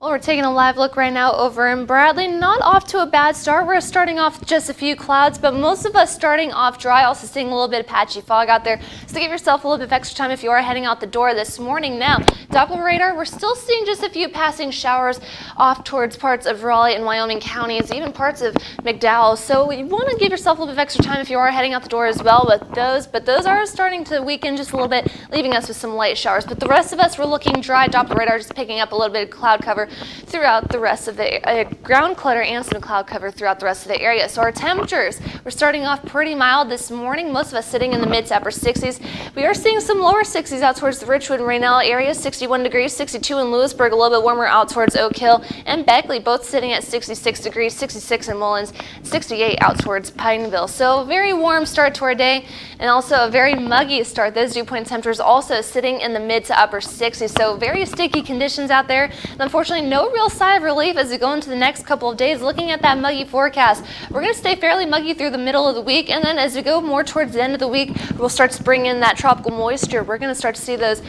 Well, we're taking a live look right now over in Bradley. Not off to a bad start. We're starting off with just a few clouds, but most of us starting off dry, also seeing a little bit of patchy fog out there. So give yourself a little bit of extra time if you are heading out the door this morning. Now, Doppler radar, we're still seeing just a few passing showers off towards parts of Raleigh and Wyoming counties, even parts of McDowell. So you want to give yourself a little bit of extra time if you are heading out the door as well with those, but those are starting to weaken just a little bit, leaving us with some light showers. But the rest of us, we're looking dry. Doppler radar just picking up a little bit of cloud cover throughout the rest of the ground clutter and some cloud cover throughout the rest of the area. So our temperatures, we're starting off pretty mild this morning, most of us sitting in the mid to upper 60s. We are seeing some lower 60s out towards the Richwood and Raynell area, 61 degrees, 62 in Lewisburg, a little bit warmer out towards Oak Hill and Beckley, both sitting at 66 degrees, 66 in Mullins, 68 out towards Pineville. So very warm start to our day and also a very muggy start. Those dew point temperatures also sitting in the mid to upper 60s. So very sticky conditions out there. And unfortunately, no real sign of relief as we go into the next couple of days. Looking at that muggy forecast, we're going to stay fairly muggy through the middle of the week, and then as we go more towards the end of the week, we'll start to bring in that tropical moisture. We're going to start to see those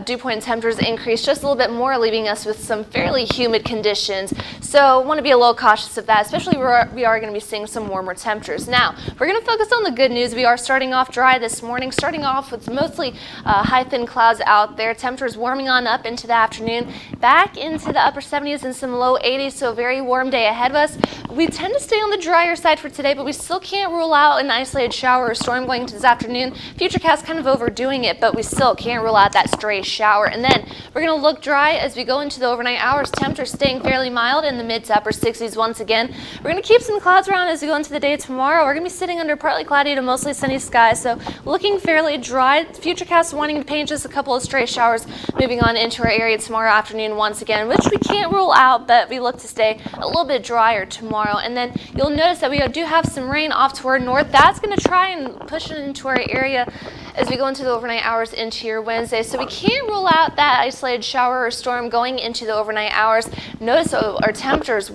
dew point temperatures increase just a little bit more, leaving us with some fairly humid conditions. So want to be a little cautious of that, especially we are going to be seeing some warmer temperatures. Now, we're going to focus on the good news. We are starting off dry this morning, starting off with mostly high thin clouds out there. Temperatures warming on up into the afternoon, back into the upper 70s and some low 80s, so a very warm day ahead of us. We tend to stay on the drier side for today, but we still can't rule out an isolated shower or storm going into this afternoon. Futurecast kind of overdoing it, but we still can't rule out that stray shower. And then we're going to look dry as we go into the overnight hours. Temperatures staying fairly mild in the mid to upper 60s once again. We're going to keep some clouds around as we go into the day tomorrow. We're going to be sitting under partly cloudy to mostly sunny skies, so looking fairly dry. Futurecast wanting to paint just a couple of stray showers moving on into our area tomorrow afternoon once again, which we can't rule out, but we look to stay a little bit drier tomorrow. And then you'll notice that we do have some rain off to our north. That's going to try and push it into our area as we go into the overnight hours into your Wednesday. So we can't rule out that isolated shower or storm going into the overnight hours. Notice our temperatures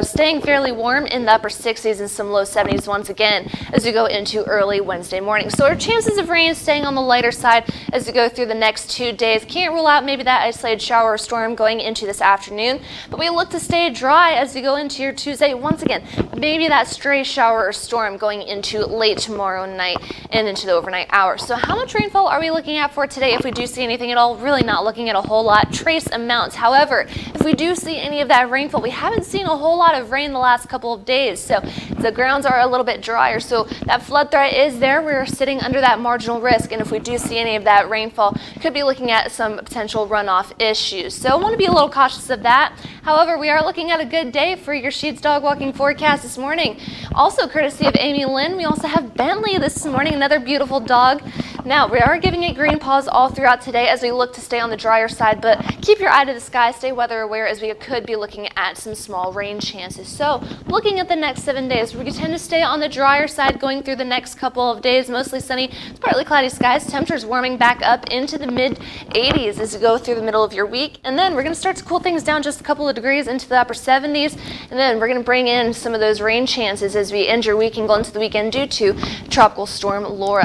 staying fairly warm in the upper 60s and some low 70s once again as we go into early Wednesday morning. So our chances of rain staying on the lighter side as we go through the next 2 days. Can't rule out maybe that isolated shower or storm going into this afternoon, but we look to stay dry as we go into your Tuesday. Once again, maybe that stray shower or storm going into late tomorrow night and into the overnight hours. So how much rainfall are we looking at for today? If we do see anything at all, really not looking at a whole lot, trace amounts. However, if we do see any of that rainfall, we haven't seen a whole lot of rain the last couple of days, so the grounds are a little bit drier, so that flood threat is there. We're sitting under that marginal risk, and if we do see any of that rainfall, could be looking at some potential runoff issues. So I want to be a little cautious of that. However, we are looking at a good day for your Sheets dog walking forecast this morning. Also courtesy of Amy Lynn, we also have Bentley this morning, another beautiful dog. Now, we are giving it green paws all throughout today as we look to stay on the drier side, but keep your eye to the sky, stay weather aware as we could be looking at some small rain chances. So, looking at the next 7 days, we tend to stay on the drier side going through the next couple of days, mostly sunny, partly cloudy skies, temperatures warming back up into the mid 80s as we go through the middle of your week. And then we're going to start to cool things down just a couple of degrees into the upper 70s, and then we're going to bring in some of those rain chances as we end your week and go into the weekend due to Tropical Storm Laura.